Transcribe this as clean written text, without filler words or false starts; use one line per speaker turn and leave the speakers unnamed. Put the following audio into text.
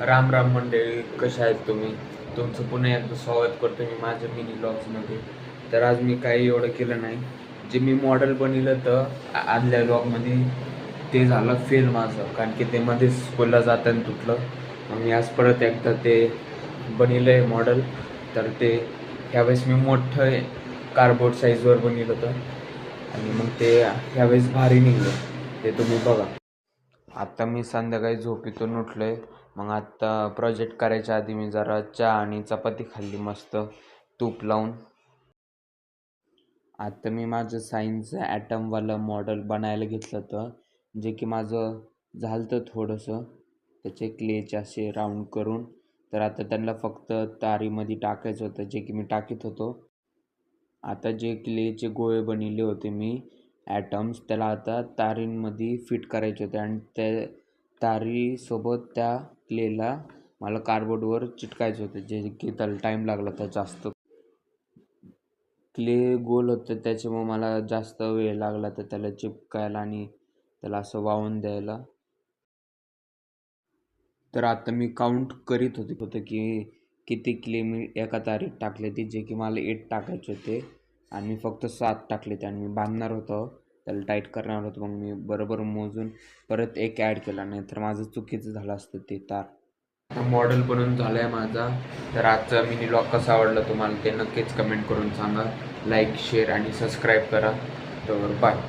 राम राम मंडळी, कशा आहेत तुम्ही? तुमचं पुन्हा एकदा स्वागत करतो मी माझ्या मिनी ब्लॉग्समध्ये. तर आज मी काही एवढं केलं नाही. जे मी मॉडेल बनवलं तर आदल्या ब्लॉगमध्ये ते झालं फेल माझं, कारण की ते मध्ये स्कूलला जाताना तुटलं. मग मी आज परत एकदा ते बनवलं आहे मॉडेल. तर ते ह्यावेळेस मी मोठं कार्डबोर्ड साईजवर बनवलं होतं आणि मग ते ह्यावेळेस भारी निघलं. ते तुम्ही बघा. आत्ता मी संध्याकाळी झोपेतून उठलो आहे. मग आत्ता प्रोजेक्ट करायच्या आधी मी जरा चहा आणि चपाती खाल्ली मस्त तूप लावून. आत्ता मी माझं सायन्सचं ॲटमवालं मॉडेल बनायला घेतलं होतं, जे की माझं झालं होतं थोडंसं. त्याचे क्लेचे असे राऊंड करून. तर आता त्यांना फक्त तारीमध्ये टाकायचं होतं, जे की मी टाकीत होतो. आता जे क्लेचे गोळे बनवले होते मी ॲटम्स, त्याला आता तारींमध्ये फिट करायचे होते आणि त्या तारीसोबत त्या क्लेला मला कार्डबोर्डवर चिटकायचं होतं, जे की त्याला टाईम लागला तर जास्त. क्ले गोल होतं त्याच्यामुळे मला जास्त वेळ लागला तर त्याला चिपकायला आणि त्याला असं वाळून द्यायला. तर आता मी काउंट करीत होते की किती क्ले मी एका तारीत टाकले ते, जे की मला 8 टाकायचे होते आणि मी फक्त 7 टाकले ते. आणि मी बांधणार होतो, त्याला टाईट करणार होतो. मग मी बरोबर मोजून परत एक ॲड केला, नाही तर माझं चुकीचं झालं असतं ते तार. मॉडेल बनवून झालं आहे माझा. तर आजचा मिनी ब्लॉग कसा आवडला तुम्हाला ते नक्कीच कमेंट करून सांगा. लाईक, शेअर आणि सबस्क्राईब करा. तर बाय.